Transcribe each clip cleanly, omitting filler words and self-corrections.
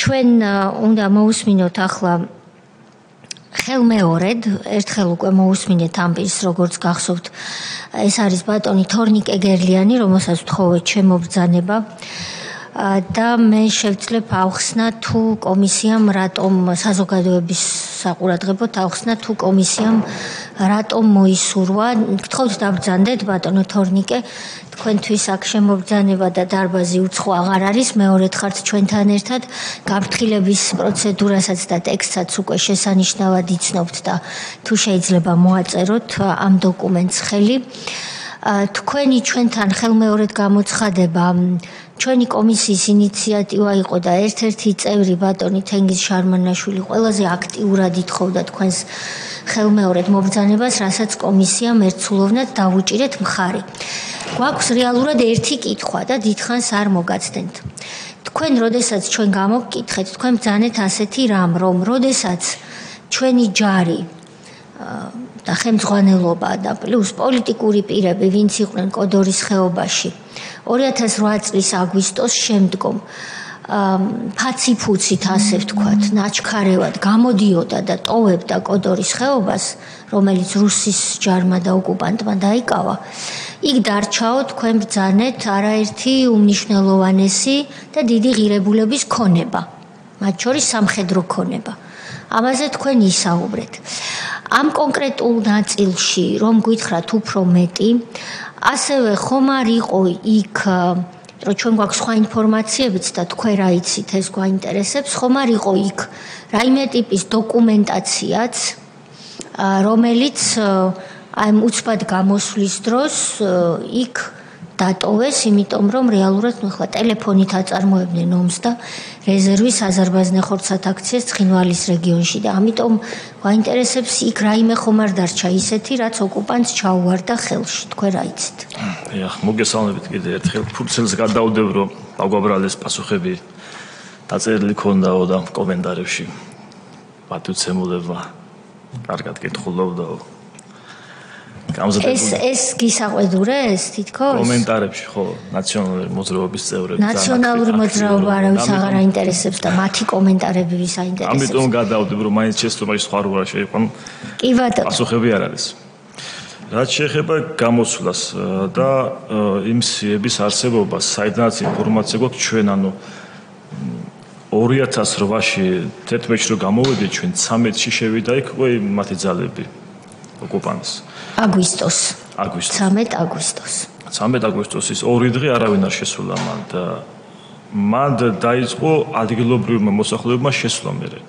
ჩვენ უნდა მოусმინოთ ახლა ხელმეორედ, ერთხელ უკვე მოусმინეთ ამ პირს, როგორც გახსოვთ, ეს არის ბატონი თორნიკე გერლიანი, რომელსაც ვთხოვეთ შემობრძანება. და მე შევძლებ ავხსნა თუ კომისიამ რატომ საზოგადოების საყურადღებოდ ავხსნა თუ კომისიამ რატომ მოისურვა. გთხოვთ დაბრძანდეთ ბატონო თორნიკე, თქვენთვის აქ შემობრძანება და დარბაზი უცხო აღარ არის, მეორედ ხართ ჩვენთან ერთად. გაფრთხილების პროცედურასაც და ტექსტსაც უკვე შესანიშნავად იცნობთ და თუ შეიძლება მოაწეროთ ამ დოკუმენტს ხელი. თქვენი ჩვენთან ხელმეორედ გამოცხადება ჩვენი კომისიის ინიციატივა იყო და ერთ-ერთი წევრი ბატონი თენგიზ შარმანაშვილი ყველაზე აქტიურად ითხოვდა თქვენს ხელმეორედ მობრძანებას, რასაც კომისიამ ერთსულოვნად დავუჭირეთ მხარი. გვაქვს რეალურად ერთი კითხვა და დიდხანს არ მოგაცდენთ. თქვენ როდესაც ჩვენ გამოგკითხეთ, თქვენ ბრძანეთ ასეთი რამ, რომ როდესაც ჩვენი ჯარი და ხელმძღვანელობა და პლუს პოლიტიკური პირები, ვინც იყვნენ კოდორის ხეობაში 2008 წლის აგვისტოს შემდგომ ფაციფუცით, ასე ვთქვათ, ნაჩქარევად გამოდიოდა და ტოვებდა კოდორის ხეობას, რომელიც რუსის ჯარმა და ოკუპანტმა დაიკავა. იქ დარჩაო თქვენ ბრძანეთ არაერთი უმნიშვნელოვანესი და დიდი ღირებულების ქონება, მათ შორის სამხედრო ქონება. ამაზე თქვენ ისაუბრეთ. ამ კონკრეტულ ნაწილში, რომ გითხრათ უფრო მეტი, ასევე ხომ არ იყო იქ, რომ ჩვენ გვაქვს სხვა ინფორმაციებიც და თქვენ რა იცით, ეს გვაინტერესებს, ხომ არ იყო იქ რაიმე ტიპის დოკუმენტაციაც, რომელიც აი უცბად გამოსვლის დროს იქ დატოვეს, იმიტომ რომ რეალურად ახლა ტელეფონით აწარმოებდნენ ომს და რეზერვის აზერბაიჯანელ აქციას ცხინვალის რეგიონში და ამიტომ გვაინტერესებს იქ რაიმე ხომ არ დარჩა ისეთი, რაც ოკუპანტს ჩაუვარდა ხელში, თქვენ რა იცით? მოგესალმებით კიდე ერთხელ. ფურცელს გადავდებ, რომ აგვაბრალეს პასუხები დაწერილი ქონდაო და კომენტარებში პატუცემულებმა კარგად კითხულობდაო. ეს გისაყვედურეს თითქოს? კომენტარებში ხო, ნაციონალური მოძრაობის წევრები. ნაციონალური მოძრაობა არავის აღარ აინტერესებს და მათი კომენტარები ვის აინტერესებს? ამიტომ გადავდებ, რომ მაინც შეცდომაში სხვა რა შეიყვანო. კი ბატონო. პასუხები არ არის. რაც შეეხება გამოსვლას და იმ სიების არსებობას, საიდანაც ინფორმაცია გვაქვს ჩვენ, ანუ 2008-ში 11-ში რომ გამოვედით ჩვენ 13-ში შევიდა იქ უკვე მათი ძალები ოკუპანტს. აგვისტოს. 13 აგვისტოს. 13 აგვისტოსის ორი დღე არავინ არ შესულა მან და მან დაიწყო ადგილობრივმა მოსახლეობმა შესვლა მერე.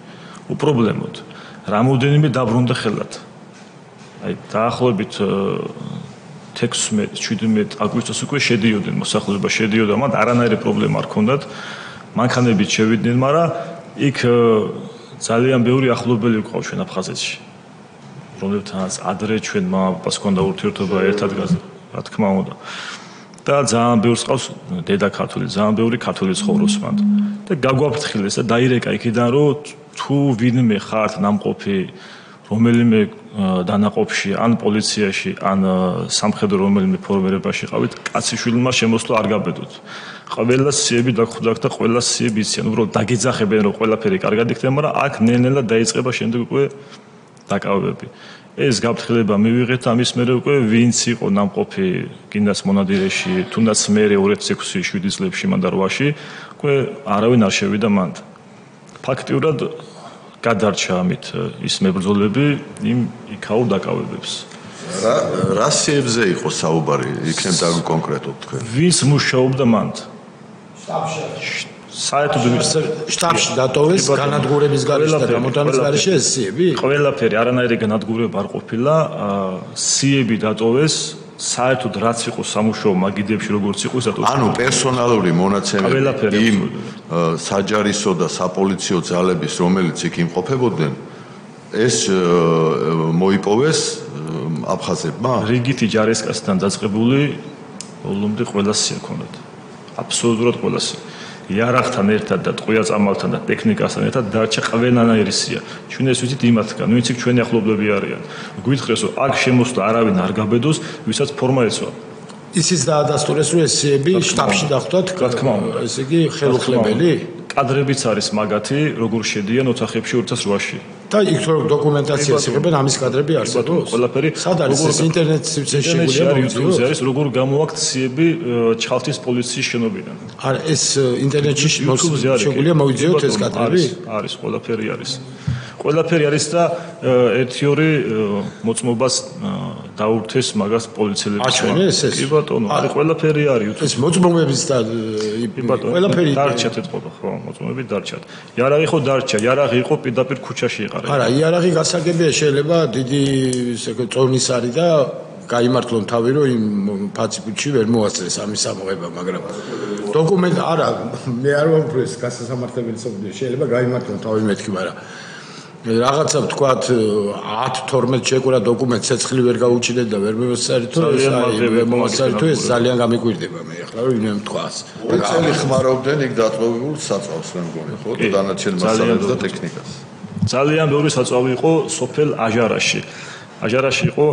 უპრობლემოდ. რამოდენიმე დაბრუნდა ხელად. აი დაახლოებით 16-17 აგვისტოს უკვე შედიოდნენ მოსახლეობა შედიოდა, მან არანაირი პრობლემა არ ჰქონდათ. მანქანებით შევიდნენ, მაგრამ იქ ძალიან ბევრი ახლობელი ყავს ჩვენ აფხაზეთში. რომლებთანაც ადრე ჩვენ მამაპაპას ჰქონდა ურთიერთობა ერთად, რა თქმა უნდა. და ძალიან ბევრს ყავს დედა ქართული, ძალიან ბევრი ქართული ცხოვრობს მანდ. და გაგვაფრთხილეს და დაირეკა იქიდან, რომ თუ ვინმე ხართ ნამყოფი რომელიმე დანაყოფში, ან პოლიციაში, ან სამხედრო რომელიმე ფორმირებაში ყავით, კაციშვილმა შემოსვლა არ გაბედოთ. ყველა სიები დაგხვდათ და ყველა სიები იციან, უბრალოდ დაგეძახებენ, რომ ყველაფერი კარგად იქნება, მაგრამ აქ ნელ-ნელა დაიწყება შემდეგ უკვე დაკავებები. ეს გაფრთხილება მივიღეთ ამის მერე უკვე ვინც იყო ნამყოფი კიდაც მონადირეში, თუნდაც მერე 2006-7 წლებში მან და 8-ში, უკვე არავინ არ შევიდა მანდ. ფაქტიურად გადარჩა ამით ის მებრძოლები იმ იქაურ დაკავებებს. რა სიებზე იყო საუბარი, იქნებდა კონკრეტულად თქვენ? ვის მუშაობდა მანდ? საერთოდ შტაბში დატოვეს განადგურების გარეშე და გამოტანის გარეშე ეს სიები? ყველაფერი არანაირი განადგურება არ ყოფილა, სიები დატოვეს, საერთოდ რაც იყო სამუშაო მაგიდებში როგორც იყო დატოვეს. ანუ პერსონალური მონაცემები იმ საჯარისო და საპოლიციო ძალების, რომელიც იქ იმყოფებოდნენ, ეს მოიპოვეს აფხაზებმა? რიგითი ჯარისკაცთან დაწყებული ბოლომდე ყველა სია ჰქონდათ. აბსოლუტურად ყველა სია. იარაღთან ერთად და ტყვია-წამალთან და ტექნიკასთან ერთად დარჩა ყველანაირი სია. ჩვენ ეს ვიცით იმათგან, ვინც იქ ჩვენი ახლობლები არიან. გვითხრეს, რომ აქ შემოსვლა არავინ არ გაბედოს, ვისაც ფორმა ეცვა. ისიც დაადასტურეს, რომ ეს სიები შტაბში დახვდათ, რა თქმა უნდა. ესე იგი ხელუხლებელი? კადრებიც არის მაგათი, როგორ შედიან ოთახებში 2008-ში. და იქ რო დოკუმენტაციას იღებენ ამის კადრები არსებობს? ყველაფერი. სად არის ეს ინტერნეტ სივრცეში YouTube-ზე არის, როგორ გამოვაქვთ ციები ჩხალთის პოლიციის შენობიდან. არა, ეს ინტერნეტში შეგვიძლია მოვიძიოთ ეს კადრები? არის, ყველაფერი არის. ყველაფერი არის და 1-2 მოწმობას დაურთეს magას პოლიციელებს. აჩვენეს ეს? კი ბატონო, არის ყველაფერი არის YouTube-ზე. ეს მოწმობების და ყველაფერი დარჩათ ეთყობა, ხო, მოწმობები დარჩათ. იარაღი ხო დარჩა, იარაღი იყო პირდაპირ ქუჩაში იყარა. არა, იარაღი გასაგებია, შეიძლება დიდი წონის არის და გაიმართლონ თავი, რომ იმ ფაციფუჩი ვერ მოასწრეს ამის ამოღება, მაგრამ დოკუმენტ არა, მე არ ვამბობ ეს გასასამართებელი სოფლიო, შეიძლება გაიმართლონ თავი მეთქი, მაგრამ რაღაცა ვთქვათ 10-12 შეკურა დოკუმენტს ცეცხლი ვერ გაუჩინეთ და ვერ მივესწრეთ თუ ეს ძალიან გამიკვირდება მე ახლა რომ იმენ თქვას. წელი ხმარობდნენ იქ დატყვევებულ საწავს მე მგონი ხო და დანარჩენ მასალებს და ტექნიკას. ძალიან ბევრი საწავი იყო სოფელ აჟარაში. აჟარაში იყო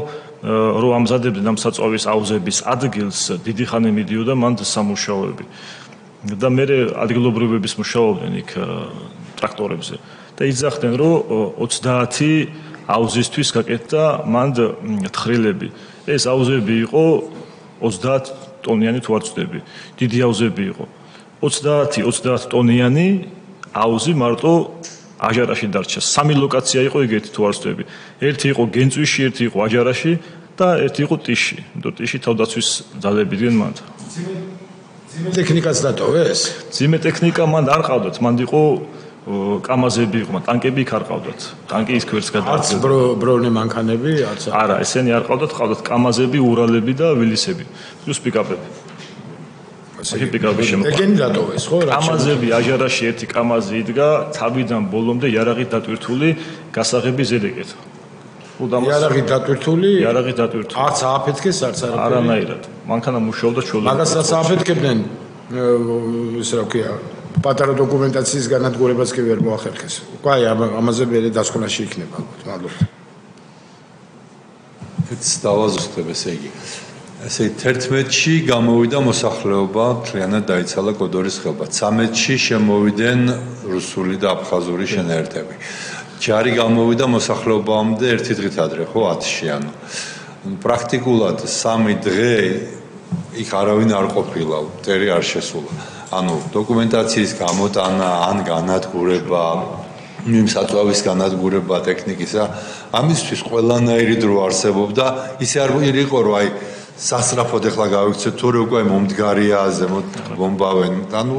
რომ ამზადებდნენ ამ საწავის აუზების ადგილს დიდი ხანი მიდიოდა მანდ სამუშაოები. და მე ადგილობრივების მუშაობდნენ იქ ტრაქტორებზე. და იძახდნენ რომ 30 აუზისთვის გაკეთდა მანდ თხრილები. ეს აუზები იყო 30 ტონიანი თუ არ ვწდები. დიდი აუზები იყო. 30 ტონიანი აუზი მარტო აჟარაში დარჩა. 3 ლოკაცია იყო ეგეთი თუ არ ვწდები. ერთი იყო გენწვიში, ერთი იყო აჟარაში და ერთი იყო ტიში. იმიტომ ტიში თავდაცვის ძალები დგენ მანდ. ძიმე ტექნიკაც დატოვეს? ძიმე ტექნიკა მანდ არ ყავდათ, მანდ იყო კამაზები იყო, ტანკები იქ არ ყავდათ. ტანკი ის ქვერს გადააჭერა. არც ბროვნე მანქანები, არც არა, ესენი არ ყავდათ, ყავდათ კამაზები, ურალები და ვილისები. პლუს პიკაპები. ასეთი პიკაპი შემოყვა. ეგენი დატოვეს, ხო? კამაზები აჟარაში ერთი კამაზი იდგა, თავიდან ბოლომდე იარაღით დატვირთული გასაღები ზედეკეთ. იარაღი დატვირთული? იარაღით დატვირთული. არც ააფეთქეს, არც არაფერი. არანაირად. მანქანა მუშაობდა ჩვეულებრივ. მაგასაც ააფეთქებდნენ, ისე რა ქვია, პატარა დოკუმენტაციის განადგურებას კი ვერ მოახერხეს. უკვე ამაზე მე დასკვნაში იქნება, მადლობა. ეს დავაზუსტებ ესე იგი. ესე 11-ში გამოვიდა მოსახლეობა, მთლიანად დაიცალა კოდორის ხეობა. 13-ში შემოვიდნენ რუსული და აფხაზური შენაერთები. ჯარი გამოვიდა მოსახლეობამდე ერთი დღით ადრე, ხო, 10-ში ანუ. პრაქტიკულად 3 დღე იქ არავინ არ ყოფილა, მტერი არ შესულა. ანუ დოკუმენტაციის გამოტანა, ან განადგურება, იმ საწავის განადგურება ტექნიკისა, ამისთვის ყველანაირი დრო არსებობდა. ისე არ იყო, რომ აი სასწრაფოდ ახლა გავიქცეთ, თუ როგორ მომდგარია, ზემოთ ბომბავენ. ანუ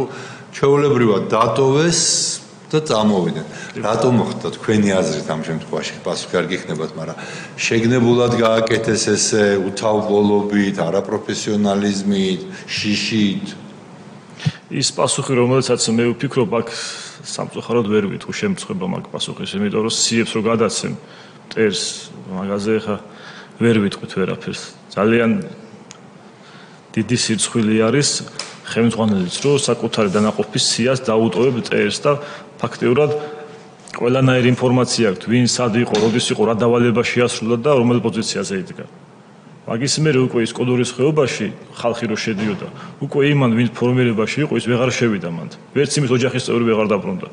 ჩვეულებრივად დატოვეს და წამოვიდნენ. რატომ მოხდა თქვენი აზრით ამ შემთხვევაში? პასუხი არ გიქნებათ, მაგრამ შეგნებულად გააკეთეს ესე უთავბოლობით, არაპროფესიონალიზმით, შიშით. ის პასუხი, რომელსაც მე ვფიქრობ, აქ სამწუხაროდ ვერ ვიტყვი შემწყვება მაგ პასუხის, იმიტომ რომ სიებს რო გადაცემ მტერს მაგაზე ხა ვერ ვიტყვით ვერაფერს. ძალიან დიდი სირცხვილი არის ხელმძღვანელიც, რომ საკუთარი დანაყოფის სიას დაუტოვებ მტერს და ფაქტიურად ყველანაირი ინფორმაცია აქვს, ვინ სად იყო, როდის იყო, რა დავალებაში ასრულა და რომელ პოზიციაზე იდგა. მაგის მერე უკვე ის კოდორის ხეობაში ხალხი რო შედიოდა, უკვე იმან ვინ ფორმირებაში იყო, ის ვეღარ შევიდა მანდ. ვერც იმის ოჯახის წევრი ვეღარ დაბრუნდა.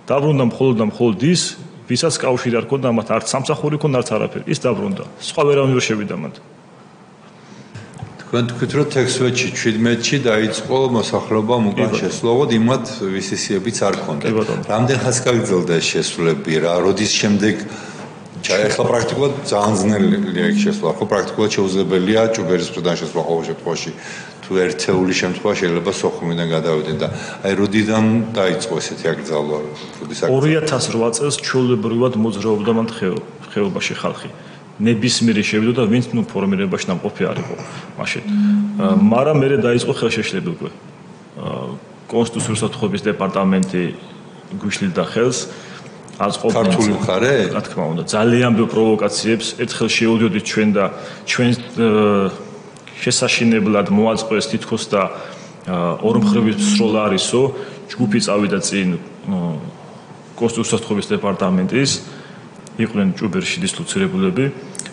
დაბრუნდა მხოლოდ ის, ვისაც კავშირი არ ჰქონდა მათ, არც სამსახური ჰქონდა, არც არაფერი. ის დაბრუნდა. სხვა ვერავინ ვერ შევიდა მანდ. თქვენ თქვით, რომ 16-ში, 17-ში დაიწყო მოსახლეობამ უკან შესვლა, იმათ ვისისიებიც არ ჰქონდა. რამდენ ხანს გაგრძელდა ეს შესვლები რა, როდის შემდეგ ეხლა პრაქტიკულად ძალიან ძნელია იქ შესვლა, ხო პრაქტიკულად შეუძლებელია ჭუბერის მხრიდან შესვლა ყოველ შემთხვევაში. თუ ერთეული შემთხვევა შეიძლება სოხუმიდან გადავიდნენ და აი როდიდან დაიწყო ესეთი აკრძალვა, როდის 2008 წელს ჩვეულებრივად მოძრაობდა მან ხეობაში ხალხი. ნებისმიერი შევიდოდა, ვინც ნუ ფორმირებაში ნამყოფი არ იყო მაშინ. მაგრამ მერე დაიწყო ხელშეშლები უკვე. კონსტიტუციური საფრთხების დეპარტამენტი გვიშლიდა ხელს. ქართული მხარე? რა თქმა უნდა, ძალიან ბევრ პროვოკაციებს ერთხელ შეუდიოდით ჩვენ და ჩვენ შესაშინებლად მოაწყოს თითქოს და ორმხრივი სროლა არისო, ჯგუფი წავიდა წინ კონსტიტუციური საფრთხების დეპარტამენტის, იყვნენ ჭუბერში დისლოცირებულები,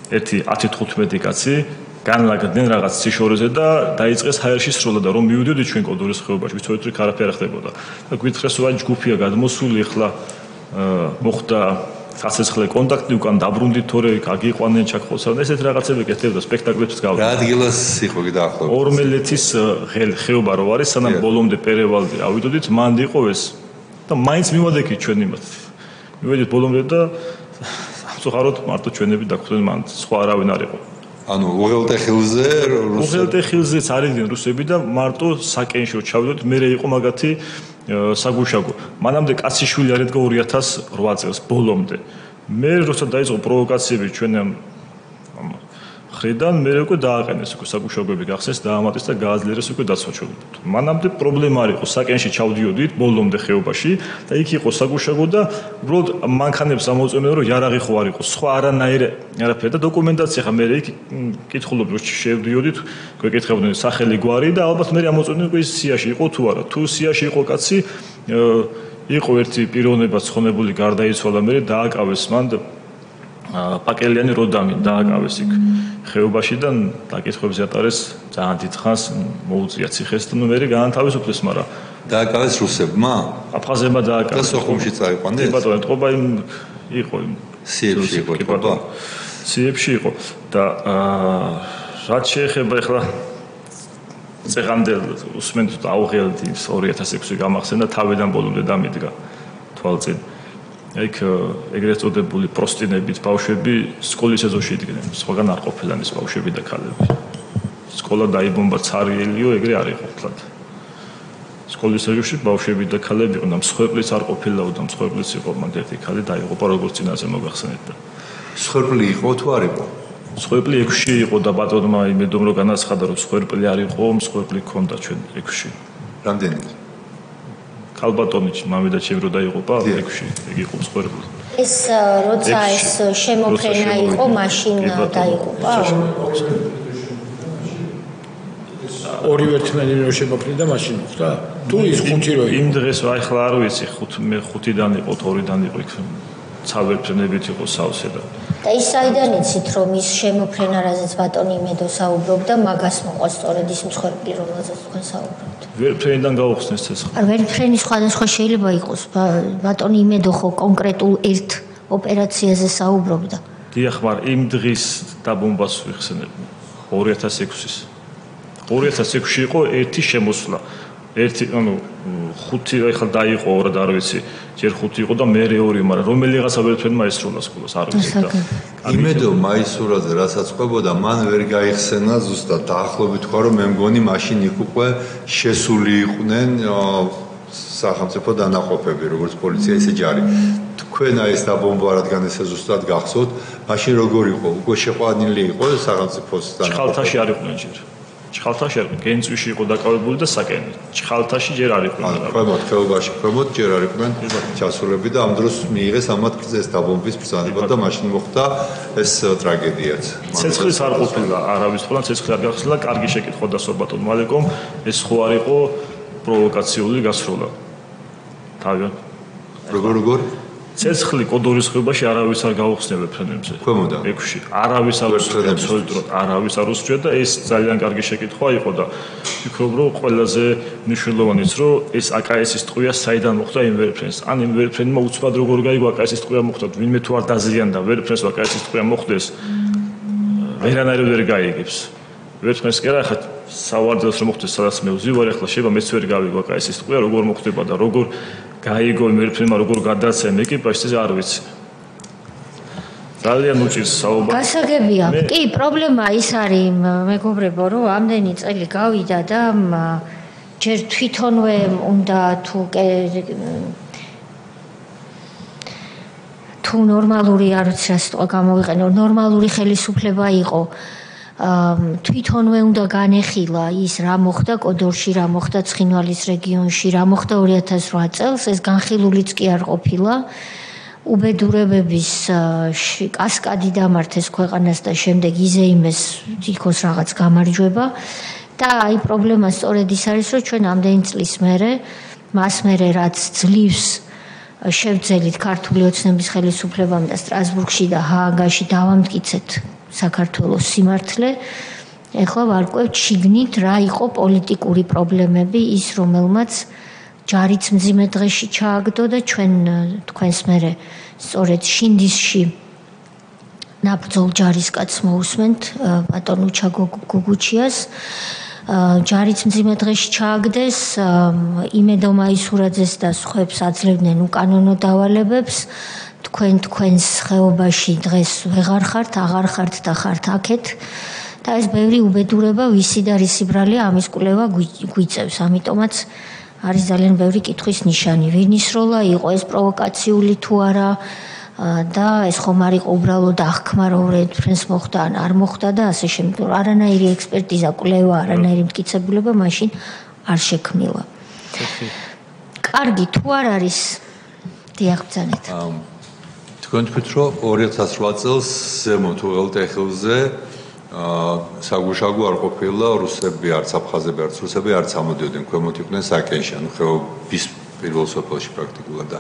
ერთი 10-15 კაცი განლაგდნენ რაღაც ციშორეზე და დაიწყეს ჰაერში სროლა და რომ მივიდოდი ჩვენ კოდორის ხეობაში, ვიცოდით რომ არაფერი არ ხდებოდა. და გვითხრეს რა ჯგუფია გადმოსული, ახლა მოხდა სასეცხლე კონტაქტი უკან დაბრუნდით თორე აგიყვანენ ჩაქხოსავდნენ ესეთ რაღაცები კეთდებოდა სპექტაკლებიც გავდა. რა ადგილას იყო კი დაახლოებით? ორმელეთის ხეობა რო არის, სანამ ბოლომდე პერევალდი ავიდოდით, მანდ იყო ეს და მაინც მივადექით ჩვენ იმათ. მივედით ბოლომდე და სამწუხაროდ მარტო ჩვენები დაგვხვდნენ მანდ, სხვა არავინ არ იყო. ანუ უღელტეხილზე უღელტეხილზეც არიდნენ რუსები და მარტო საკენში რო ჩავიდოდით, მერე იყო მაგათი საგუშაგო. მანამდე კაციშვილი არ ედგა 2008 წელს ბოლომდე. მე როცა დაიწყო პროვოკაციები ჩვენ ხრიდან, მე უკვე დააყენეს უკვე საგუშაგოები გახსნეს, დაამატეს და გააძლიერეს უკვე დაცვაჩვენებთ. მანამდე პრობლემა არ იყო, საკენში ჩავდიოდით ბოლომდე ხეობაში და იქ იყო საგუშაგო და უბრალოდ მანქანებს ამოწმებდნენ რომ იარაღი ხო არ იყო, სხვა არაფერი და დოკუმენტაცია ხა მე იქ კითხულობ რომ შევდიოდით, გვეკითხებდნენ სახელი გვარი და ალბათ მე ამოწმებდნენ უკვე ის სიაში იყო თუ არა. თუ სიაში იყო კაცი, იყო ერთი პიროვნება ცხონებული გარდაიცვალა, მე დააკავეს მან პაკელიანი როდამი დააკავეს იქ ხეობაში და დაკითხვებზე ატარეს ძალიან დიდ ხანს მოუწია ციხეს და მე გაანთავისუფლეს, მაგრამ დააკავეს რუსებმა? აფხაზებმა დააკავეს. და სოხუმში წაიყვანეს? კი ბატონო, ეთყობა იმ იყო იმ სიებში იყო ეთყობა. სიებში იყო და რაც შეეხება ახლა წეღამდელ უსმენთ აუღელდი 2006 გამახსენდა თავიდან ბოლომდე დამიდგა თვალწინ. იქ ეგრეთ წოდებული პროსტინებით ბავშვები სკოლის ეზოში იდგნენ, სხვაგან არ ყოფილან ეს ბავშვები და ქალები. სკოლა დაიბომბა ცარიელიო, ეგრე არ იყო თლად. სკოლის ეზოში ბავშვები და ქალები იყვნენ, მსხვერპლიც არ ყოფილა და მსხვერპლიც იყო, მანდ ერთი ქალი დაიღუპა როგორც წინაზე მოგახსენეთ და მსხვერპლი იყო თუ არ იყო? მსხვერპლი 6-ში იყო და ბატონმა იმედომ რომ განაცხადა რომ მსხვერპლი არ იყო, მსხვერპლი ჰქონდა ჩვენ 6-ში. რამდენი? ქალბატონი მამიდა ჩემი რო დაიღუპა 6-ში, ეგ იყო მსხვერპლი. ეს როცა ეს შემოფრენა იყო, მაშინ დაიღუპა. ორივე ერთმანეთი რო შემოფრინდა, მაშინ ხდა? თუ ის 5 რო იმ დღეს რა ახლა არ ვიცი, 5-დან იყო, 2-დან იყო იქ ცავერფრენებით იყო სავსე და ის საიდან იცით რომ ის შემოფრენა რაზეც ბატონი იმედო საუბრობდა, მაგას მოყვა სწორედ ის მსხვერპლი რომელზეც თქვენ საუბრობთ. ვერფრენიდან გაუხსნეს ცეცხლი. არ ვერფრენი სხვადასხვა შეიძლება იყოს, ბატონი იმედო ხო კონკრეტულ ერთ ოპერაციაზე საუბრობდა. დიახ, მაგრამ იმ დღის დაბომბას ვიხსენებ 2006-ის. 2006-ში იყო ერთი შემოსვლა. ერთი, ანუ 5 ახლა დაიყო, ორად არ ვიცი. ჯერ 5 იყო და მე 2, მაგრამ რომელიღაცა ვერფრენმა ესროლა სკოლას, არ ვიცი და. იმედო მაისურაძე რასაც ყვებოდა, მან ვერ გაიხსენა ზუსტად დაახლოებით თქვა რომ მე მგონი მაშინ იქ უკვე შესული იყვნენ სახელმწიფო დანაყოფები, როგორც პოლიცია, ისე ჯარი. თქვენ აი ეს დაბომბვა რადგან ესე ზუსტად გახსოვთ, მაშინ როგორ იყო? უკვე შეყვანილი იყო სახელმწიფოს დანაყოფები? ჩხალთაში არ იყვნენ ჯერ. ჩხალთაში არ, გენწვიში იყო დაკავებული და საკენი. ჩხალთაში ჯერ არ იყვნენ. ქვემოთ ხეობაში, ქვემოთ ჯერ არ იყვნენ ჩასულები და ამ დროს მიიღეს ამათ ეს დაბომბვის ბრძანება და მაშინ მოხდა ეს ტრაგედიაც. ცეცხლის არ ყოფილა, არავის ხოლმე ცეცხლი არ გახსნა, კარგი შეკითხვა დასვა ბატონ მალეკომ, ეს ხო არ იყო პროვოკაციული გასროლა. თავი. როგორ? ცეცხლი კოდორის ხეობაში არავის არ გაუხსნია ვერფრენებზე. ქვემოდან. 6-ში. არავის არ უსწრებდა, absoliutურად არავის არ უსწრებდა და ეს ძალიან კარგი შეკითხვა იყო და ვფიქრობ რომ ყველაზე მნიშვნელოვანიც რომ ეს აკაესის ტყვია საიდან მოხდა იმ ვერფრენს. ან იმ ვერფრენმა უცბად როგორ გაიგო აკაესის ტყვია მოხდა, ვინმე თუ არ დაზიანდა ვერფრენს აკაესის ტყვია მოხდეს. ვერანაირად ვერ გაიგებს. ვერფრენს კი არა, ხა სავარდელს რომ მოხდეს სადაც მე ვზივარ, ახლა შეიძლება მეც ვერ გავიგო აკაესის ტყვია როგორ მოხდება და როგორ გაიგო იმ ვერფრენმა როგორ გადააცა იმ ეკიპაჟს, არ ვიცი. ძალიან უჭირს საუბარი. გასაგებია. კი, პრობლემა ის არის, მეგობრებო, რომ ამდენი წელი გავიდა და ჯერ თვითონვე უნდა თუ ნორმალური არ ვიცი რა სიტყვა გამოვიყენო, ნორმალური ხელისუფლება იყო. თვითონვე უნდა განეხილა ის რა მოხდა კოდორში, რა მოხდა ცხინვალის რეგიონში, რა მოხდა 2008 წელს, ეს განხილულიც კი არ ყოფილა. უბედურებების კასკადი დამართეს ქვეყანას და შემდეგ იზეიმეს თითქოს რაღაც გამარჯვება და აი პრობლემა სწორედ ის არის, რომ ჩვენ ამდენი წლის მერე მას მერე რაც ძლივს შევძელით ქართული ოცნების ხელისუფლებამ და სტრასბურგში და ჰააგაში დავამტკიცეთ საქართველოს სიმართლე ეხლა ვარკვევთ შიგნით რა იყო პოლიტიკური პრობლემები ის რომელმაც ჯარიც მძიმე დღეში ჩააგდო და ჩვენ თქვენს მერე სწორედ შინდისში ნაბრძოლ ჯარისკაცს მოусმენთ ბატონ უჩა გუგუჩიას ჯარიც მძიმე დღეში ჩააგდეს იმედო მაისურაძეს და სხვებს აძლევდნენ უკანონო დავალებებს თქვენს ხეობაში დღეს ვეღარ ხართ აღარ ხართ და ხართ აქეთ და ეს ბევრი უბედურება ვისი და რისი ბრალია ამის კვლევა გვიწევს ამიტომაც არის ძალიან ბევრი კითხვის ნიშანი ვინის როლა იყო ეს პროვოკაციული თუ არა და ეს ხომ არ იყო უბრალოდ აღქმა რომ ფრენს მოხდა ან არ მოხდა და ასე შემდეგ არანაირი ექსპერტიზა კვლევა არანაირი მტკიცებულება მაშინ არ შექმნილა კარგი თუ არ არის დიახბძანეთ თქვენ თქვით რომ 2008 წელს ზემოთ უღელტეხილზე საგუშაგო არ ყოფილა რუსები არც აფხაზები არც რუსები არც ამოდიოდნენ ქვემოთ იყვნენ საკენში ანუ ხეობის პირველ სოფელში პრაქტიკულად და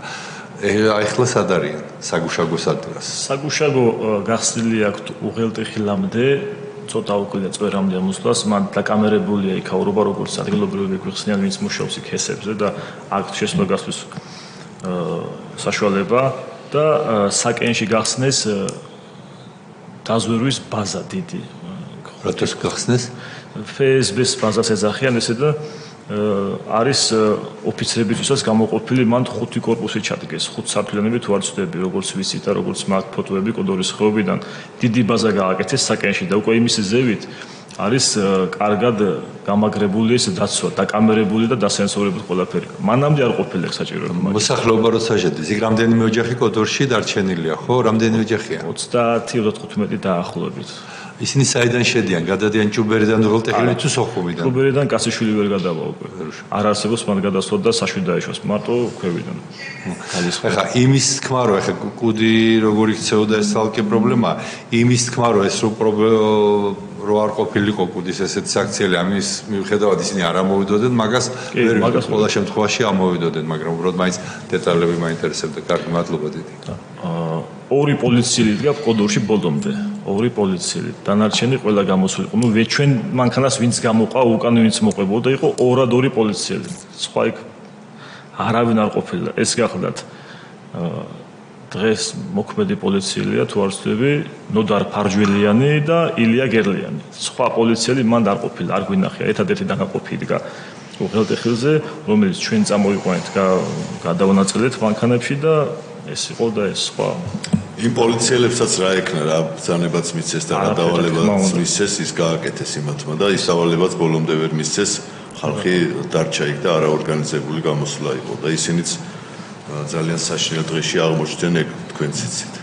ახლა სად არიან საგუშაგოს ადგილას საგუშაგო გახსნილი აქვთ უღელტეხილამდე ცოტა უკლია წვერამდე მოსვლას მან დაკამერებულია იქაურობა როგორც ადგილობრივები გვიხსნიან ვინც მუშაობს იქ ჰესებზე და აქვთ შესვლა გასვლის საშუალება და საკენში გახსნეს დაზვერვის ბაზა დიდი რატოს გახსნეს FSB-ს ბაზას ეძახიან ესე და არის ოფიცრებისთვისაც გამოყოფილი მან 5 კორპუსი ჩადგეს 5 სართულიანები თუ არ ვცდები როგორც ვიცით და როგორც მაქვს ფოტოები კოდორის ხეობიდან დიდი ბაზა გააკეთეს საკენში და უკვე იმის ზევით არის კარგად გამაგრებული ეს დაცვა დაკამერებული და დასენსორებული ყველაფერი მანამდე არ ყოფილა საჭირო მოსახლეობა როცა შედის იქ რამდენიმე ოჯახი კოდორში დარჩენილია ხო რამდენიმე ოჯახია 30-35 დაახლოებით ისინი საიდან შედიან? გადადიან ჭუბერიდან უღელტეხილიდან თუ სოხუმიდან? ჭუბერიდან კაცეშვილი ვერ გადავა უკვე. არ არსებობს მან გადასვლა და საშვი დაეშვას მარტო ქვევიდან. ხა იმის თქმა რომ ხა კუდი როგორ იქცეოდა ეს თალკე პრობლემა, იმის თქმა რომ ეს რო არ ყოფილიყო კუდის ესეთი საქციელი ამის მიუხედავად ისინი არ ამოვიდოდნენ, მაგას ვერ ვიტყვი ყველა შემთხვევაში ამოვიდოდნენ, მაგრამ უბრალოდ მაინც დეტალები მაინტერესებდა. კარგი, მადლობა დიდი. ორი პოლიციელი დგა კოდორში ბოლომდე. ორი პოლიციელი. დანარჩენი ყველა გამოსული. ნუ ჩვენ მანქანას ვინც გამოყვა, უკან ვინც მოყვებოდა, იყო ორად-ორი პოლიციელი. სხვა იქ არავინ არ ყოფილა. ეს გახლდათ დღეს მოქმედი პოლიციელია თუ არ ვცდები, ნოდარ ფარჯველიანი და ილია გერლიანი. სხვა პოლიციელი მანდ არ ყოფილა, არ გვინახია. ერთადერთი დანაყოფი იდგა უღელტეხილზე, რომელიც ჩვენ წამოვიყვანეთ გადავანაწილეთ მანქანებში და ეს იყო და ეს სხვა იმ პოლიციელებსაც რა ეკნა რა ბრძანებაც მიცეს და რა დავალებაც მიცეს ის გააკეთეს იმათმა და ის დავალებაც ბოლომდე ვერ მიცეს ხალხი დარჩა იქ და არაორგანიზებული გამოსვლა იყო და ისინიც ძალიან საშინელ დღეში აღმოჩნდნენ ეგ თქვენც იცით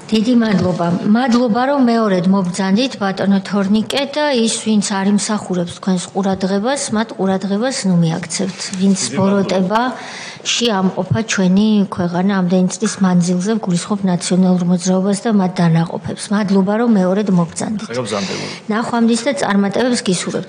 დიდი მადლობა. მადლობა რომ მეორედ მობრძანდით ბატონო თორნიკე და ის ვინც არ იმსახურებს თქვენს ყურადღებას, მათ ყურადღებას ნუ მიაქცევთ. ვინც ბოროტება შეამყოფა ჩვენი ქვეყანა ამდენი წლის მანძილზე გულისხმობ ნაციონალურ მოძრაობას და მათ დანაყოფებს. მადლობა რომ მეორედ მობრძანდით. ნახვამდის და წარმატებებს გისურვებთ.